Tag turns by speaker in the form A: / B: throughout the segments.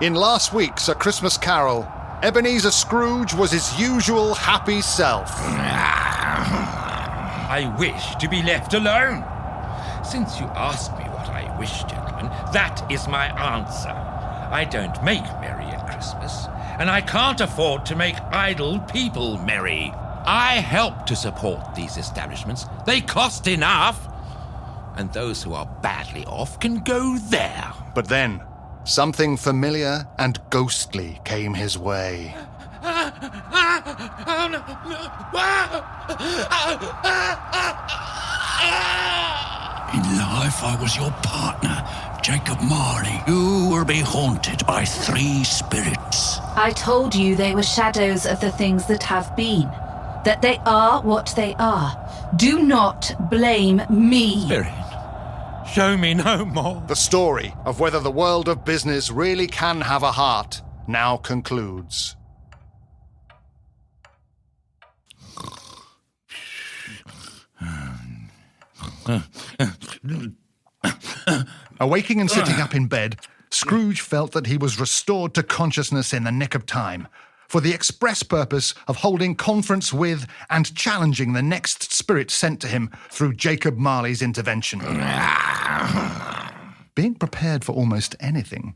A: In last week's A Christmas Carol, Ebenezer Scrooge was his usual happy self.
B: I wish to be left alone. Since you asked me what I wish, gentlemen, that is my answer. I don't make merry at Christmas, and I can't afford to make idle people merry. I help to support these establishments. They cost enough. And those who are badly off can go there.
A: But then, something familiar and ghostly came his way.
C: In life, I was your partner, Jacob Marley. You will be haunted by 3 spirits.
D: I told you they were shadows of the things that have been. That they are what they are. Do not blame me.
B: Spirit, show me no more.
A: The story of whether the world of business really can have a heart now concludes. Awaking and sitting up in bed, Scrooge felt that he was restored to consciousness in the nick of time, for the express purpose of holding conference with and challenging the next spirit sent to him through Jacob Marley's intervention. Being prepared for almost anything,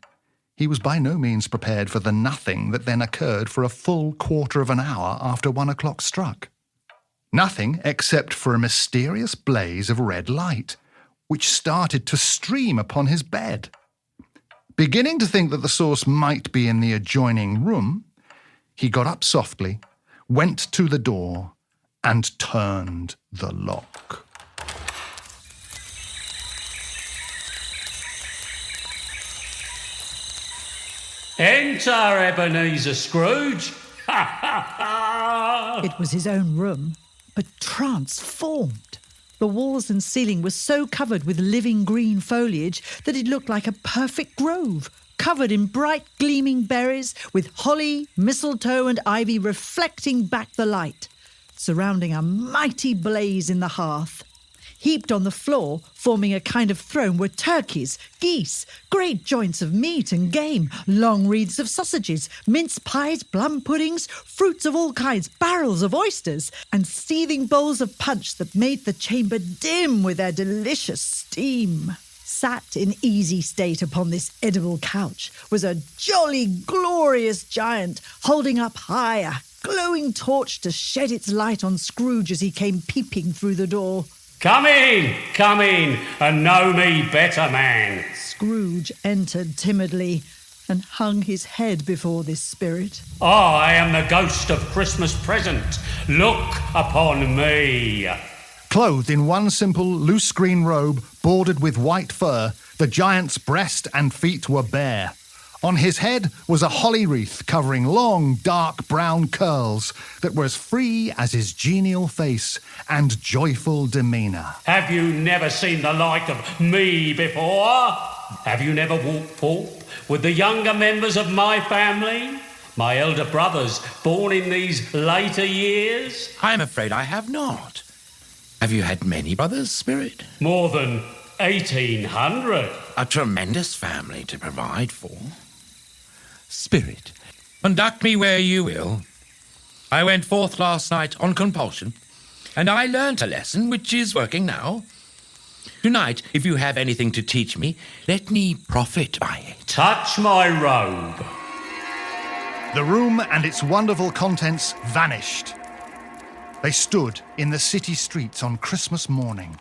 A: he was by no means prepared for the nothing that then occurred for a full quarter of an hour after 1 o'clock struck. Nothing except for a mysterious blaze of red light, which started to stream upon his bed. Beginning to think that the source might be in the adjoining room, he got up softly, went to the door, and turned the lock.
E: Enter, Ebenezer Scrooge.
F: It was his own room, but transformed. The walls and ceiling were so covered with living green foliage that it looked like a perfect grove, covered in bright gleaming berries, with holly, mistletoe and ivy reflecting back the light, surrounding a mighty blaze in the hearth. Heaped on the floor, forming a kind of throne, were turkeys, geese, great joints of meat and game, long wreaths of sausages, mince pies, plum puddings, fruits of all kinds, barrels of oysters, and seething bowls of punch that made the chamber dim with their delicious steam. Sat in easy state upon this edible couch was a jolly, glorious giant, holding up high a glowing torch to shed its light on Scrooge as he came peeping through the door.
E: Come in, and know me better, man.
F: Scrooge entered timidly and hung his head before this spirit.
E: I am the ghost of Christmas present. Look upon me.
A: Clothed in one simple, loose green robe bordered with white fur, the giant's breast and feet were bare. On his head was a holly wreath covering long, dark brown curls that were as free as his genial face and joyful demeanour.
E: Have you never seen the like of me before? Have you never walked forth with the younger members of my family? My elder brothers, born in these later years?
B: I'm afraid I have not. Have you had many brothers, Spirit?
E: More than 1,800.
B: A tremendous family to provide for. Spirit, conduct me where you will. I went forth last night on compulsion, and I learnt a lesson which is working now. Tonight, if you have anything to teach me, let me profit by it.
E: Touch my robe.
A: The room and its wonderful contents vanished. They stood in the city streets on Christmas morning.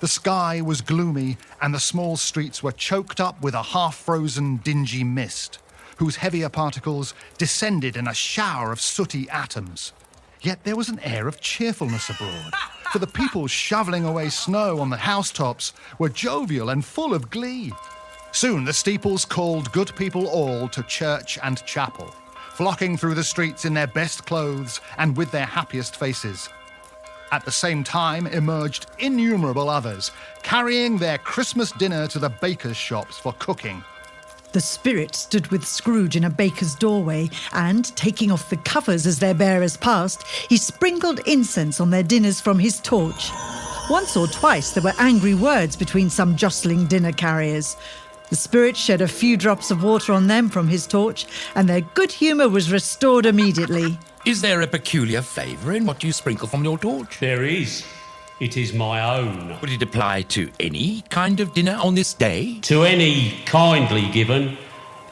A: The sky was gloomy, and the small streets were choked up with a half-frozen, dingy mist, whose heavier particles descended in a shower of sooty atoms. Yet there was an air of cheerfulness abroad, for the people shoveling away snow on the housetops were jovial and full of glee. Soon the steeples called good people all to church and chapel, flocking through the streets in their best clothes and with their happiest faces. At the same time emerged innumerable others, carrying their Christmas dinner to the bakers' shops for cooking.
F: The spirit stood with Scrooge in a baker's doorway, and, taking off the covers as their bearers passed, he sprinkled incense on their dinners from his torch. Once or twice there were angry words between some jostling dinner carriers. The spirit shed a few drops of water on them from his torch, and their good humour was restored immediately.
B: Is there a peculiar flavour in what you sprinkle from your torch?
E: There is. It is my own.
B: Would it apply to any kind of dinner on this day?
E: To any kindly given,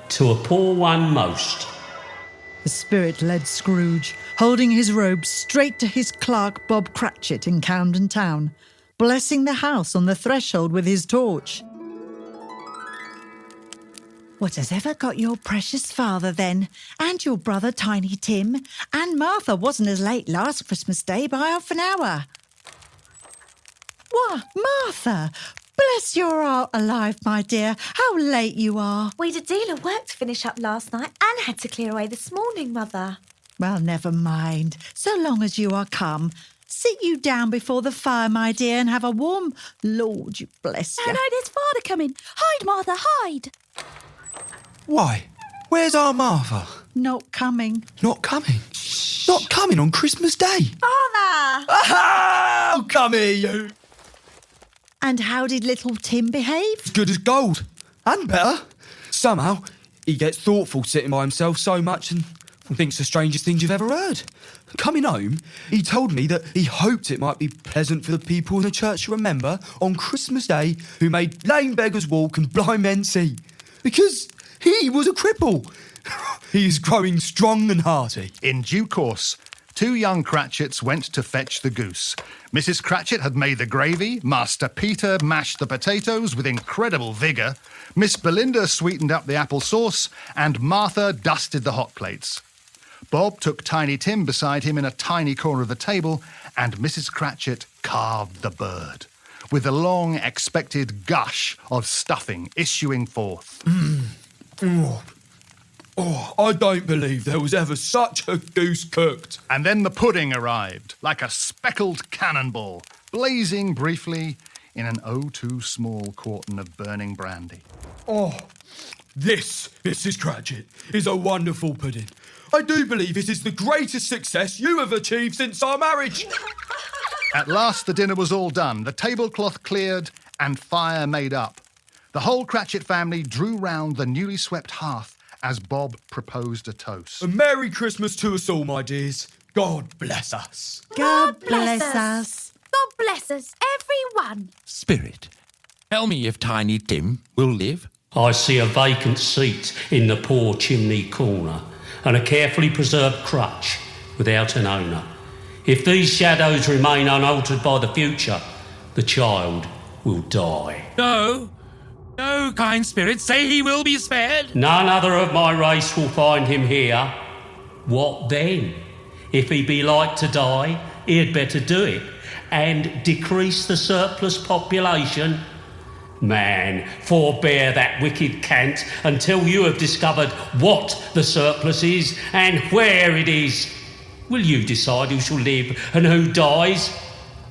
E: to a poor one most.
F: The spirit led Scrooge, holding his robe straight to his clerk Bob Cratchit in Camden Town, blessing the house on the threshold with his torch. What has ever got your precious father, then, and your brother Tiny Tim, and Martha wasn't as late last Christmas Day by half an hour? Why, Martha, bless your heart alive, my dear, how late you are.
G: We'd a deal of work to finish up last night and had to clear away this morning, Mother.
F: Well, never mind, so long as you are come. Sit you down before the fire, my dear, and have a warm... Lord, you bless you.
G: Oh, no, there's Father coming. Hide, Martha, hide.
H: Why? Where's our Martha?
F: Not coming.
H: Not coming? Not coming on Christmas Day?
G: Father!
H: Oh, come here, you!
F: And how did little Tim behave?
H: As good as gold. And better. Somehow, he gets thoughtful sitting by himself so much and thinks the strangest things you've ever heard. Coming home, he told me that he hoped it might be pleasant for the people in the church to remember on Christmas Day who made lame beggars walk and blind men see. Because he was a cripple. He is growing strong and hearty.
A: In due course, 2 young Cratchits went to fetch the goose. Mrs. Cratchit had made the gravy, Master Peter mashed the potatoes with incredible vigour, Miss Belinda sweetened up the apple sauce, and Martha dusted the hot plates. Bob took Tiny Tim beside him in a tiny corner of the table, and Mrs. Cratchit carved the bird, with the long expected gush of stuffing issuing forth.
H: Oh, I don't believe there was ever such a goose cooked.
A: And then the pudding arrived, like a speckled cannonball, blazing briefly in an too small quartern of burning brandy.
H: Oh, this, Mrs. Cratchit, is a wonderful pudding. I do believe it is the greatest success you have achieved since our marriage.
A: At last the dinner was all done, the tablecloth cleared and fire made up. The whole Cratchit family drew round the newly swept hearth as Bob proposed a toast.
H: A Merry Christmas to us all, my dears. God bless us.
F: God bless us.
G: God bless us, everyone.
B: Spirit, tell me if Tiny Tim will live.
E: I see a vacant seat in the poor chimney corner and a carefully preserved crutch without an owner. If these shadows remain unaltered by the future, the child will die.
B: No, no, kind spirit, say he will be spared.
E: None other of my race will find him here. What then? If he be like to die, he had better do it and decrease the surplus population. Man, forbear that wicked cant until you have discovered what the surplus is and where it is. Will you decide who shall live and who dies?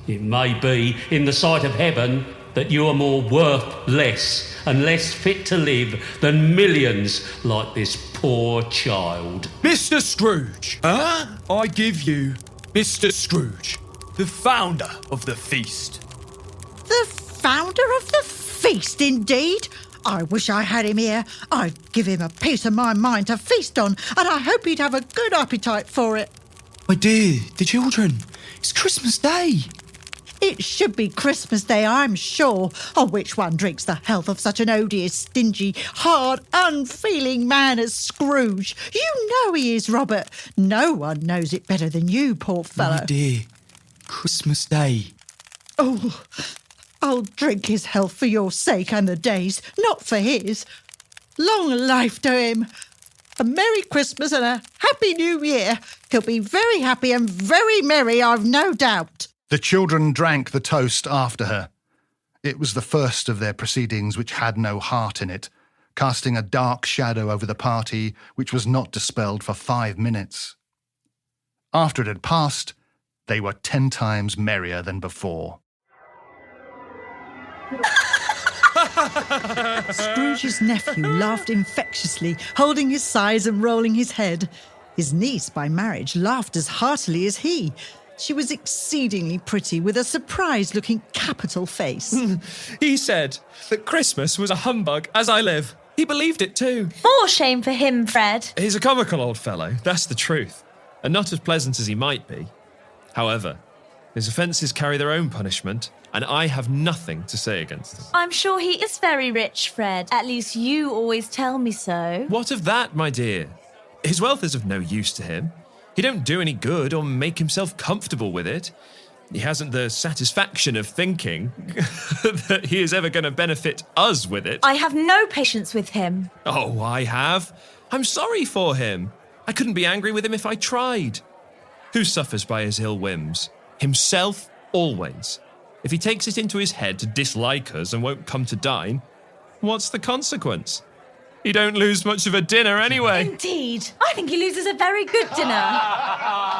E: It may be, in the sight of heaven, that you are more worth less and less fit to live than millions like this poor child.
H: Mr. Scrooge.
B: Huh?
H: I give you Mr. Scrooge, the founder of the feast.
F: The founder of the feast, indeed. I wish I had him here. I'd give him a piece of my mind to feast on, and I hope he'd have a good appetite for it.
H: My dear, the children, it's Christmas Day.
F: It should be Christmas Day, I'm sure. Oh, which one drinks the health of such an odious, stingy, hard, unfeeling man as Scrooge? You know he is, Robert. No one knows it better than you, poor fellow.
H: My dear, Christmas Day.
F: Oh, I'll drink his health for your sake and the day's, not for his. Long life to him. A Merry Christmas and a Happy New Year. He'll be very happy and very merry, I've no doubt.
A: The children drank the toast after her. It was the first of their proceedings which had no heart in it, casting a dark shadow over the party which was not dispelled for 5 minutes. After it had passed, they were 10 times merrier than before.
F: Scrooge's nephew laughed infectiously, holding his sides and rolling his head. His niece, by marriage, laughed as heartily as he. She was exceedingly pretty, with a surprised-looking capital face.
I: He said that Christmas was a humbug, as I live. He believed it too.
G: More shame for him, Fred.
I: He's a comical old fellow, that's the truth, and not as pleasant as he might be. However, his offences carry their own punishment, and I have nothing to say against them.
G: I'm sure he is very rich, Fred. At least you always tell me so.
I: What of that, my dear? His wealth is of no use to him. He don't do any good or make himself comfortable with it. He hasn't the satisfaction of thinking that he is ever going to benefit us with it.
G: I have no patience with him.
I: Oh, I have. I'm sorry for him. I couldn't be angry with him if I tried. Who suffers by his ill whims? Himself, always. If he takes it into his head to dislike us and won't come to dine, what's the consequence? He don't lose much of a dinner anyway.
G: Indeed. I think he loses a very good dinner.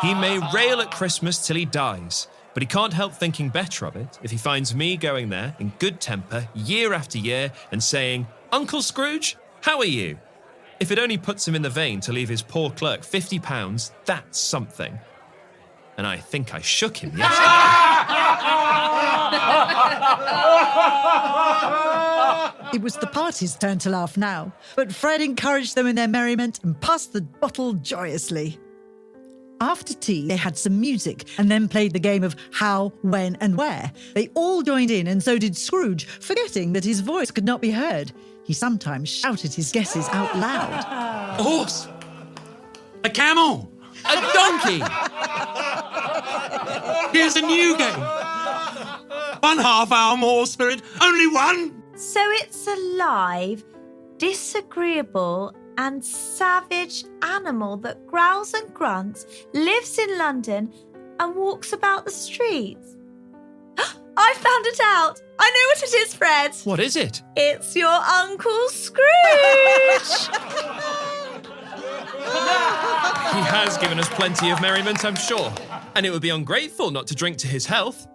I: He may rail at Christmas till he dies, but he can't help thinking better of it if he finds me going there in good temper year after year and saying, "Uncle Scrooge, how are you?" If it only puts him in the vein to leave his poor clerk £50, that's something. And I think I shook him yesterday.
F: It was the party's turn to laugh now, but Fred encouraged them in their merriment and passed the bottle joyously. After tea, they had some music and then played the game of how, when and where. They all joined in, and so did Scrooge, forgetting that his voice could not be heard. He sometimes shouted his guesses out loud.
J: A horse. A camel. A donkey. Here's a new game. 1/2 hour more, Spirit. Only one.
G: So it's a live, disagreeable and savage animal that growls and grunts, lives in London and walks about the streets. I found it out. I know what it is, Fred.
I: What is it?
G: It's your Uncle Scrooge.
I: He has given us plenty of merriment, I'm sure. And it would be ungrateful not to drink to his health.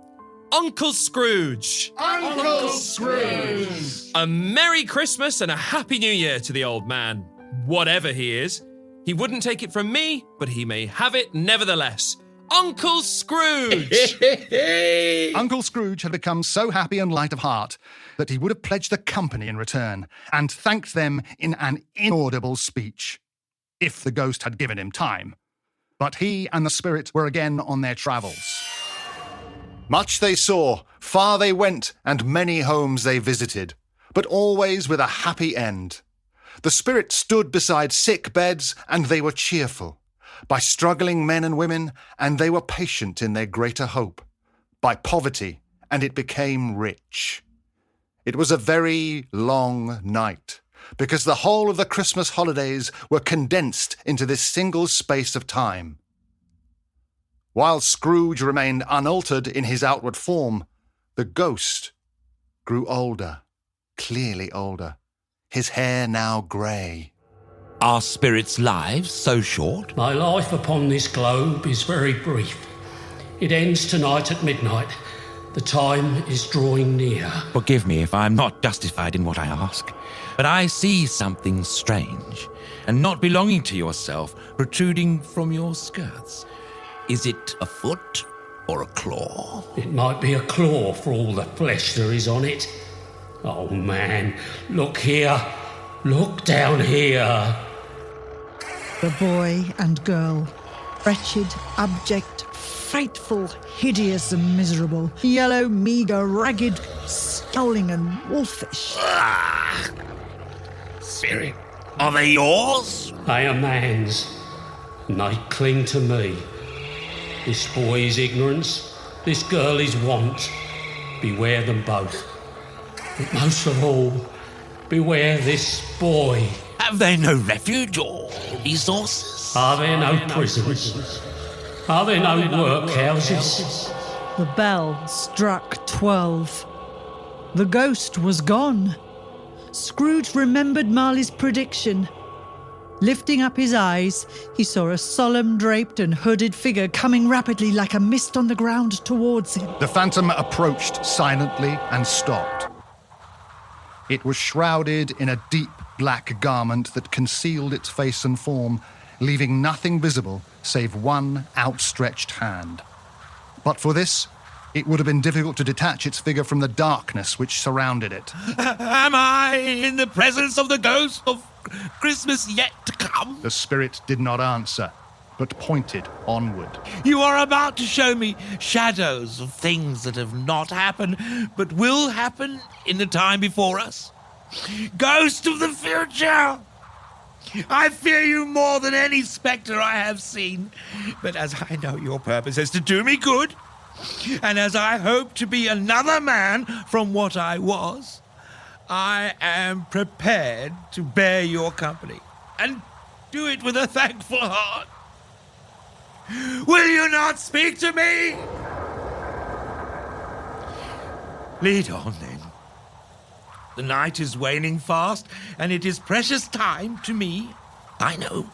I: Uncle Scrooge!
A: Uncle Scrooge!
I: A Merry Christmas and a Happy New Year to the old man, whatever he is. He wouldn't take it from me, but he may have it nevertheless. Uncle Scrooge!
A: Uncle Scrooge had become so happy and light of heart that he would have pledged the company in return and thanked them in an inaudible speech, if the ghost had given him time. But he and the spirit were again on their travels. Much they saw, far they went, and many homes they visited, but always with a happy end. The spirit stood beside sick beds, and they were cheerful. By struggling men and women, and they were patient in their greater hope. By poverty, and it became rich. It was a very long night, because the whole of the Christmas holidays were condensed into this single space of time. While Scrooge remained unaltered in his outward form, the ghost grew older, clearly older, his hair now grey.
C: Are spirits' lives so short?
E: My life upon this globe is very brief. It ends tonight at midnight. The time is drawing near.
J: Forgive me if I'm not justified in what I ask, but I see something strange and not belonging to yourself protruding from your skirts. Is it a foot or a claw?
E: It might be a claw for all the flesh there is on it. Oh, man, look here. Look down here.
F: The boy and girl, wretched, abject, frightful, hideous and miserable, yellow, meagre, ragged, scowling and wolfish.
C: Spirit, are they yours?
E: They are man's, and they cling to me. This boy is ignorance, this girl is want. Beware them both. But most of all, beware this boy.
C: Have they no refuge or resources?
E: Are there no prisons? Are there no workhouses?
F: The bell struck 12. The ghost was gone. Scrooge remembered Marley's prediction. Lifting up his eyes, he saw a solemn, draped and hooded figure coming rapidly like a mist on the ground towards him.
A: The phantom approached silently and stopped. It was shrouded in a deep black garment that concealed its face and form, leaving nothing visible save one outstretched hand. But for this, it would have been difficult to detach its figure from the darkness which surrounded it.
J: Am I in the presence of the ghost of Christmas yet to come?
A: The spirit did not answer, but pointed onward.
J: You are about to show me shadows of things that have not happened, but will happen in the time before us. Ghost of the future! I fear you more than any spectre I have seen. But as I know your purpose is to do me good, and as I hope to be another man from what I was, I am prepared to bear your company and do it with a thankful heart. Will you not speak to me? Lead on, then. The night is waning fast, and it is precious time to me, I know.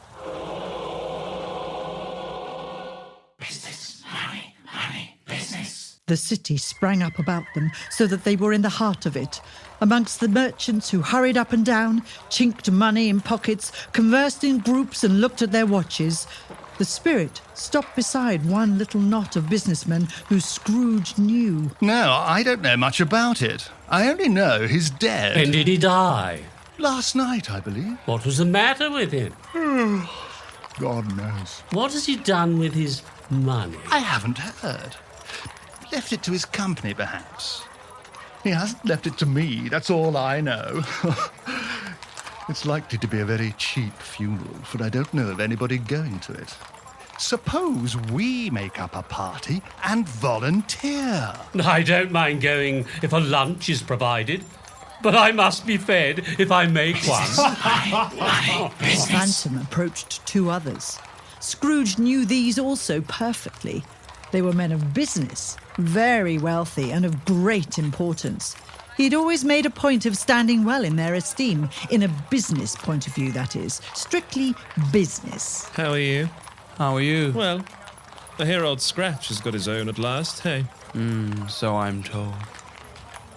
C: Business, honey, business.
F: The city sprang up about them so that they were in the heart of it. Amongst the merchants who hurried up and down, chinked money in pockets, conversed in groups and looked at their watches, the spirit stopped beside one little knot of businessmen who Scrooge knew.
A: No, I don't know much about it. I only know he's dead.
E: When did he die?
A: Last night, I believe.
E: What was the matter with him?
A: God knows.
E: What has he done with his money?
A: I haven't heard. Left it to his company, perhaps. He hasn't left it to me, that's all I know. It's likely to be a very cheap funeral, for I don't know of anybody going to it. Suppose we make up a party and volunteer.
E: I don't mind going if a lunch is provided, but I must be fed if I make one.
F: The Phantom approached two others. Scrooge knew these also perfectly. They were men of business, very wealthy and of great importance. He'd always made a point of standing well in their esteem, in a business point of view, that is. Strictly business.
I: How are you?
H: How are you?
I: Well, I hear old Scratch has got his own at last, hey?
H: So I'm told.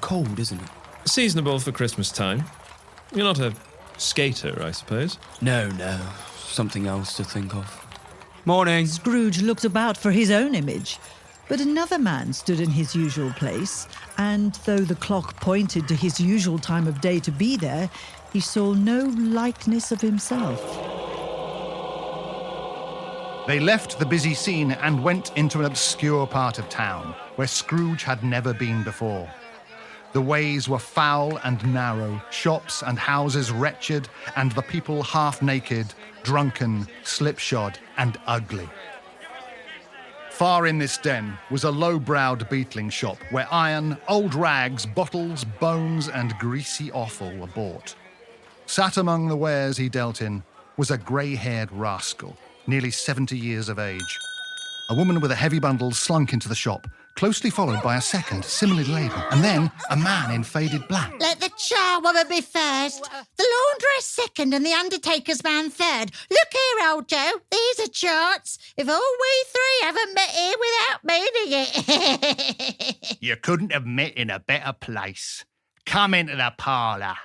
H: Cold, isn't it?
I: Seasonable for Christmas time. You're not a skater, I suppose?
H: No. Something else to think of. Morning.
F: Scrooge looked about for his own image, but another man stood in his usual place, and though the clock pointed to his usual time of day to be there, he saw no likeness of himself.
A: They left the busy scene and went into an obscure part of town where Scrooge had never been before. The ways were foul and narrow, shops and houses wretched, and the people half naked, drunken, slipshod, and ugly. Far in this den was a low-browed beetling shop where iron, old rags, bottles, bones, and greasy offal were bought. Sat among the wares he dealt in was a grey-haired rascal, nearly 70 years of age. A woman with a heavy bundle slunk into the shop, closely followed by a second, similarly laden, and then a man in faded black.
K: Let the charwoman be first, the laundress second, and the undertaker's man third. Look here, old Joe, these are charts. If all we three haven't met here without meaning it.
A: You couldn't have met in a better place. Come into the parlour.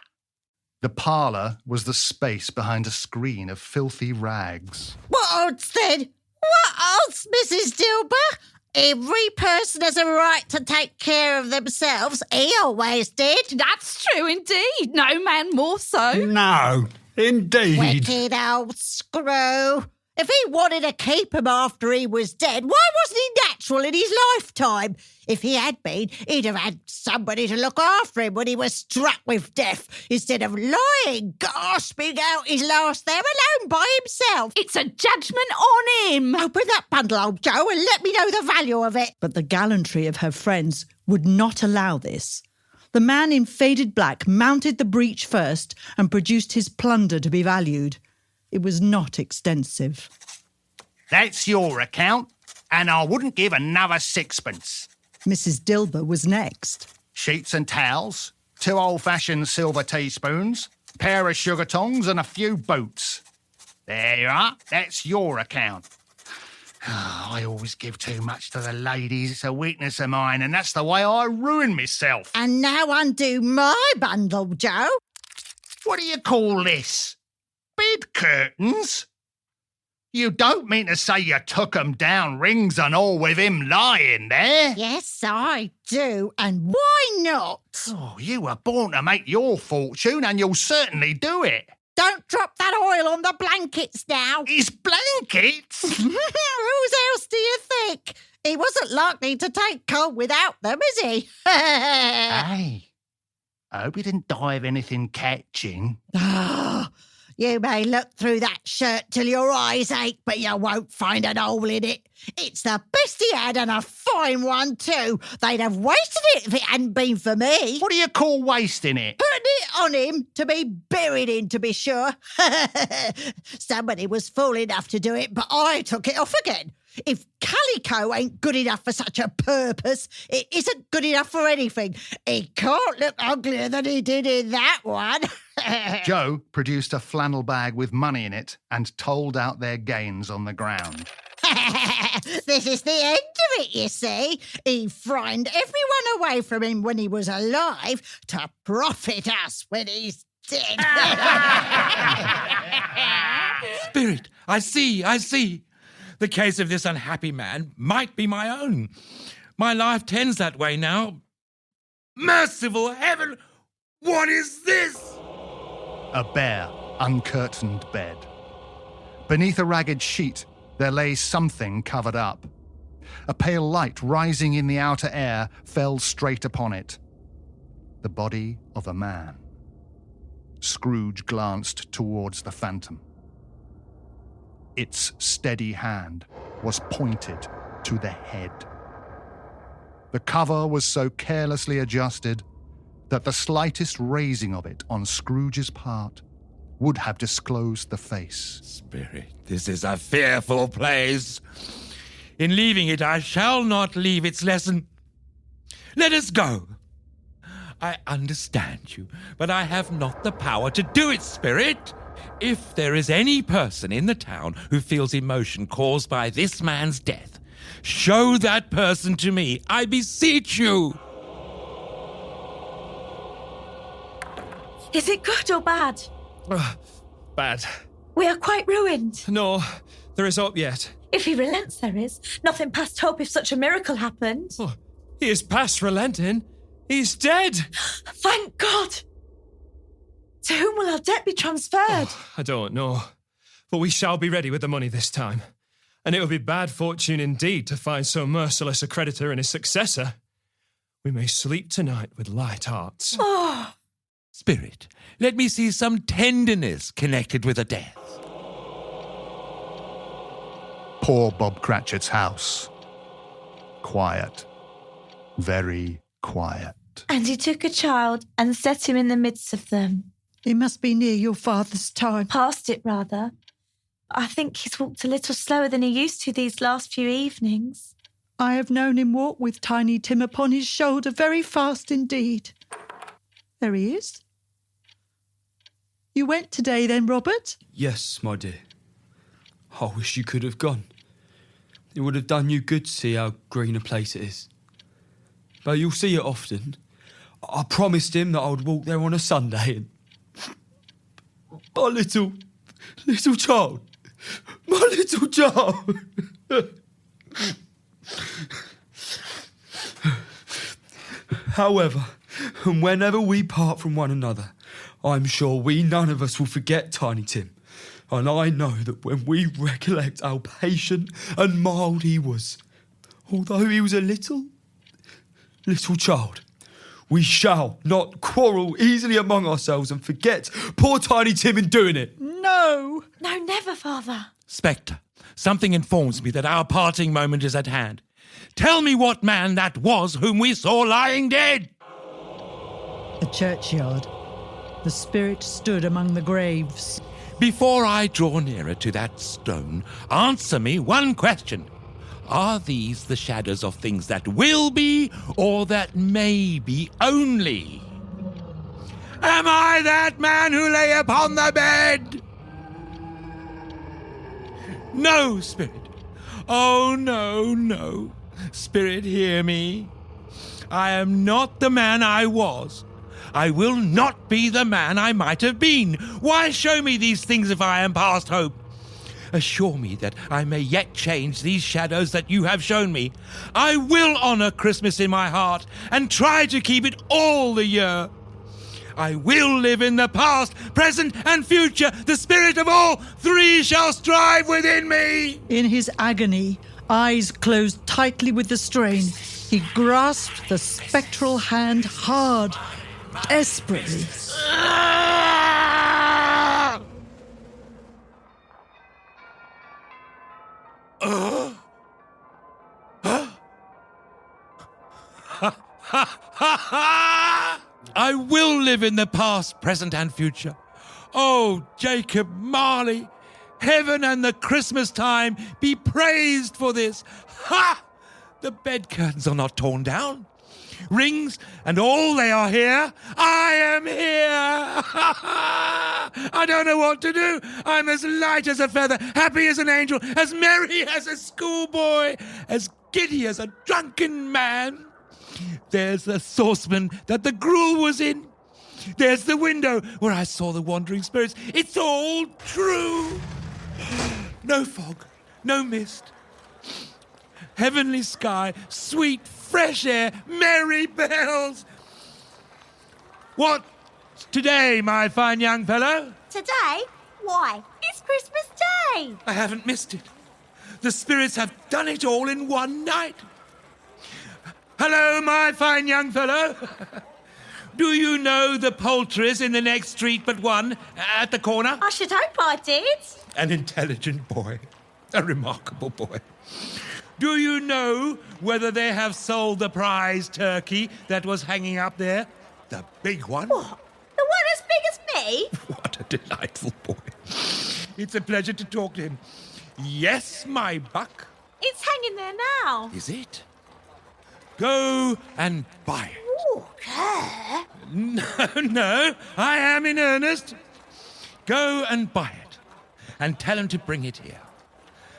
A: The parlour was the space behind a screen of filthy rags.
K: What odds then? What odds, Mrs. Dilber? Every person has a right to take care of themselves. He always did.
D: That's true indeed. No man more so.
C: No, indeed.
K: Wicked old screw. If he wanted to keep him after he was dead, why wasn't he natural in his lifetime? If he had been, he'd have had somebody to look after him when he was struck with death, instead of lying, gasping out his last there alone by himself.
D: It's a judgment on him.
K: Open that bundle, old Joe, and let me know the value of it.
F: But the gallantry of her friends would not allow this. The man in faded black mounted the breach first and produced his plunder to be valued. It was not extensive.
A: That's your account, and I wouldn't give another sixpence.
F: Mrs. Dilber was next.
A: Sheets and towels, 2 old-fashioned silver teaspoons, pair of sugar tongs and a few boots. There you are, that's your account. I always give too much to the ladies. It's a weakness of mine, and that's the way I ruin myself.
K: And now undo my bundle, Joe.
A: What do you call this? Bed curtains? You don't mean to say you took 'em down, rings and all, with him lying there?
K: Yes, I do. And why not?
A: Oh, you were born to make your fortune, and you'll certainly do it.
K: Don't drop that oil on the blankets now.
A: His blankets?
K: Whose else do you think? He wasn't likely to take cold without them, is he?
A: Hey, I hope he didn't die of anything catching.
K: Ah, you may look through that shirt till your eyes ache, but you won't find an hole in it. It's the best he had, and a fine one too. They'd have wasted it if it hadn't been for me.
A: What do you call wasting it?
K: Putting it on him to be buried in, to be sure. Somebody was fool enough to do it, but I took it off again. If calico ain't good enough for such a purpose, it isn't good enough for anything. He can't look uglier than he did in that one.
A: Joe produced a flannel bag with money in it and told out their gains on the ground.
K: This is the end of it, you see. He frightened everyone away from him when he was alive to profit us when he's dead.
J: Spirit, I see. The case of this unhappy man might be my own. My life tends that way now. Merciful heaven, what is this?
A: A bare, uncurtained bed. Beneath a ragged sheet, there lay something covered up. A pale light rising in the outer air fell straight upon it. The body of a man. Scrooge glanced towards the phantom. Its steady hand was pointed to the head. The cover was so carelessly adjusted that the slightest raising of it on Scrooge's part would have disclosed the face.
J: Spirit, this is a fearful place. In leaving it, I shall not leave its lesson. Let us go. I understand you, but I have not the power to do it, Spirit. If there is any person in the town who feels emotion caused by this man's death, show that person to me, I beseech you.
G: Is it good or bad?
I: Bad.
G: We are quite ruined.
I: No, there is hope yet.
G: If he relents, there is. Nothing past hope if such a miracle happened.
I: Oh, he is past relenting. He's dead.
G: Thank God. To whom will our debt be transferred?
I: I don't know. But we shall be ready with the money this time. And it will be bad fortune indeed to find so merciless a creditor and his successor. We may sleep tonight with light hearts.
G: Oh.
J: Spirit, let me see some tenderness connected with a death.
A: Poor Bob Cratchit's house. Quiet. Very quiet.
G: And he took a child and set him in the midst of them.
F: It must be near your father's time.
G: Past it, rather. I think he's walked a little slower than he used to these last few evenings.
F: I have known him walk with Tiny Tim upon his shoulder very fast indeed. There he is. You went today then, Robert?
H: Yes, my dear. I wish you could have gone. It would have done you good to see how green a place it is. But you'll see it often. I promised him that I would walk there on a Sunday and... My little child. My little child. However, and whenever we part from one another, I'm sure we none of us will forget Tiny Tim. And I know that when we recollect how patient and mild he was, although he was a little child, we shall not quarrel easily among ourselves and forget poor Tiny Tim in doing it.
F: No.
G: No, never, Father.
J: Spectre, something informs me that our parting moment is at hand. Tell me what man that was whom we saw lying dead.
F: The churchyard. The spirit stood among the graves.
J: Before I draw nearer to that stone, answer me one question. Are these the shadows of things that will be, or that may be only? Am I that man who lay upon the bed? No, Spirit. Oh, no, no. Spirit, hear me. I am not the man I was. I will not be the man I might have been. Why show me these things if I am past hope? assure me that I may yet change these shadows that you have shown me. I will honour Christmas in my heart and try to keep it all the year. I will live in the past, present, and future. The spirit of all three shall strive within me.
F: In his agony, eyes closed tightly with the strain, he grasped the spectral hand hard, desperately.
J: I will live in the past, present, and future. Oh, Jacob Marley, heaven and the Christmas time be praised for this. Ha! The bed curtains are not torn down. Rings and all, they are here. I am here. I don't know what to do. I'm as light as a feather, happy as an angel, as merry as a schoolboy, as giddy as a drunken man. There's the saucepan that the gruel was in. There's the window where I saw the wandering spirits. It's all true. No fog, no mist. Heavenly sky, sweet fresh air, merry bells. What today, my fine young fellow?
G: Today? Why? It's Christmas Day.
J: I haven't missed it. The spirits have done it all in one night. Hello, my fine young fellow. Do you know the poulterers in the next street but one, at the corner?
G: I should hope I did.
J: An intelligent boy. A remarkable boy. Do you know whether they have sold the prize turkey that was hanging up there? The big one?
G: What? The one as big as me?
J: What a delightful boy. It's a pleasure to talk to him. Yes, my buck.
G: It's hanging there now.
J: Is it? Go and buy it.
G: Ooh, care.
J: No, I am in earnest. Go and buy it, and tell him to bring it here.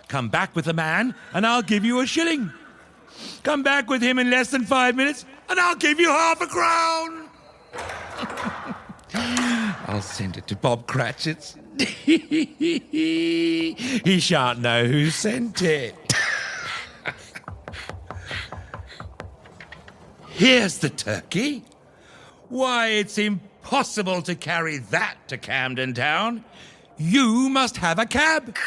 J: Come back with the man, and I'll give you a shilling. Come back with him in less than 5 minutes, and I'll give you half a crown. I'll send it to Bob Cratchit's. He shan't know who sent it. Here's the turkey. Why, it's impossible to carry that to Camden Town. You must have a cab.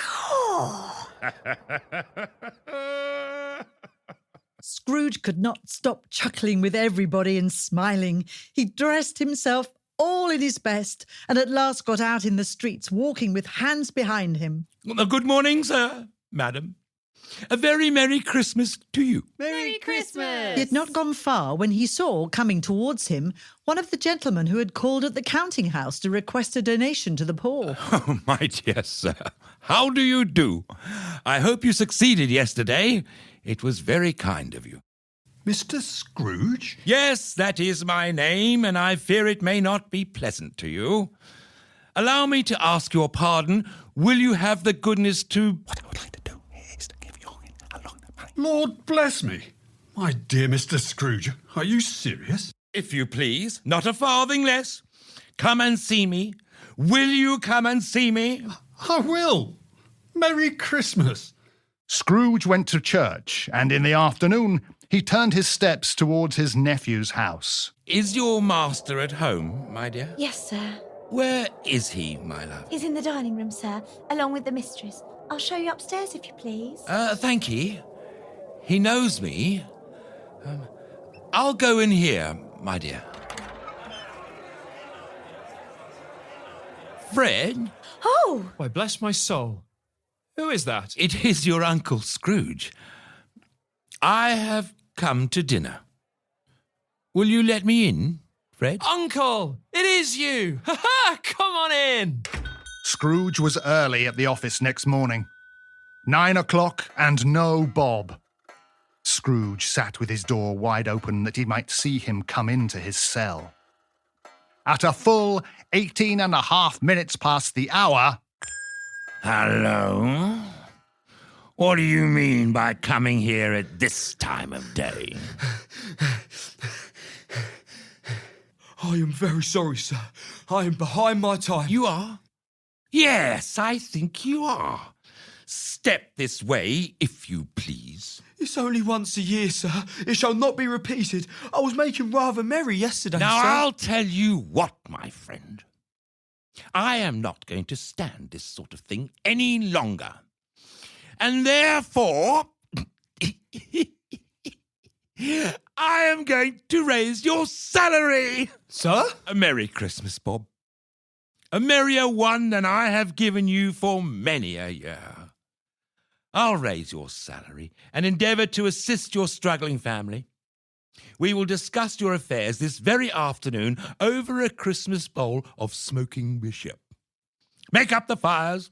F: Scrooge could not stop chuckling with everybody and smiling. He dressed himself all in his best and at last got out in the streets, walking with hands behind him.
J: Good morning, sir, madam. A very Merry Christmas to you.
G: Merry Christmas.
F: He had not gone far when he saw, coming towards him, one of the gentlemen who had called at the counting house to request a donation to the poor.
J: Oh, my dear sir, how do you do? I hope you succeeded yesterday. It was very kind of you.
L: Mr. Scrooge?
J: Yes, that is my name, and I fear it may not be pleasant to you. Allow me to ask your pardon. Will you have the goodness to... What I would like to do is to give you a lot of money.
L: Lord bless me. My dear Mr. Scrooge, are you serious?
J: If you please, not a farthing less. Come and see me. Will you come and see me?
L: I will. Merry Christmas.
A: Scrooge went to church, and in the afternoon he turned his steps towards his nephew's house.
J: Is your master at home, my dear?
G: Yes, sir.
J: Where is he, my love?
G: He's in the dining room, sir, along with the mistress. I'll show you upstairs if you please.
J: Thank ye. He knows me. I'll go in here, my dear. Fred?
G: Oh!
I: Why, bless my soul. Who is that?
J: It is your Uncle Scrooge. I have come to dinner. Will you let me in, Fred?
I: Uncle! It is you! Ha-ha! Come on in!
A: Scrooge was early at the office next morning. 9 o'clock and no Bob. Scrooge sat with his door wide open that he might see him come into his cell. At a full 18.5 minutes past the hour...
J: Hello? What do you mean by coming here at this time of day?
H: I am very sorry, sir. I am behind my time.
J: You are? Yes, I think you are. step this way, if you please.
H: It's only once a year, sir. It shall not be repeated. I was making rather merry yesterday,
J: Now,
H: sir.
J: I'll tell you what, my friend. I am not going to stand this sort of thing any longer. And therefore, I am going to raise your salary.
H: Sir?
J: A Merry Christmas, Bob. A merrier one than I have given you for many a year. I'll raise your salary and endeavour to assist your struggling family. We will discuss your affairs this very afternoon over a Christmas bowl of smoking bishop. Make up the fires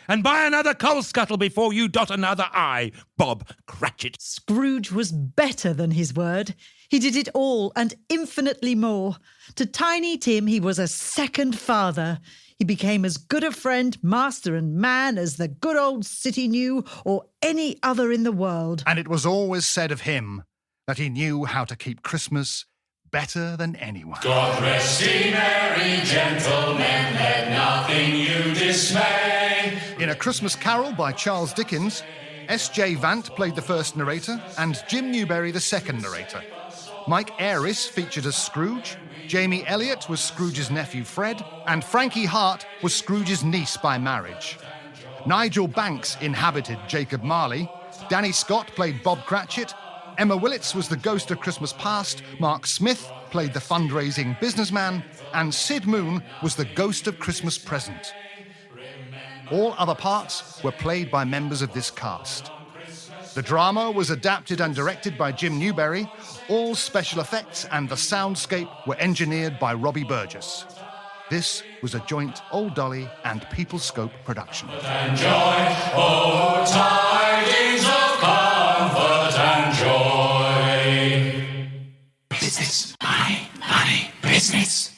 J: and buy another coal scuttle before you dot another I, Bob Cratchit.
F: Scrooge was better than his word. He did it all and infinitely more. To Tiny Tim he was a second father. He became as good a friend, master and man as the good old city knew or any other in the world.
A: And it was always said of him that he knew how to keep Christmas better than anyone.
M: God rest ye merry gentlemen, let nothing you dismay.
A: In A Christmas Carol by Charles Dickens, S.J. Vant played the first narrator and Jim Newberry the second narrator. Mike Aris featured as Scrooge, Jamie Elliott was Scrooge's nephew Fred, and Frankie Hart was Scrooge's niece by marriage. Nigel Banks inhabited Jacob Marley, Danny Scott played Bob Cratchit, Emma Willits was the ghost of Christmas Past, Mark Smith played the fundraising businessman, and Sid Moon was the ghost of Christmas Present. All other parts were played by members of this cast. The drama was adapted and directed by Jim Newberry. All special effects and the soundscape were engineered by Robbie Burgess. This was a joint Old Dolly and Peoplescope production.
M: And joy, oh, tidings of comfort and joy.
C: Business, money, money, business.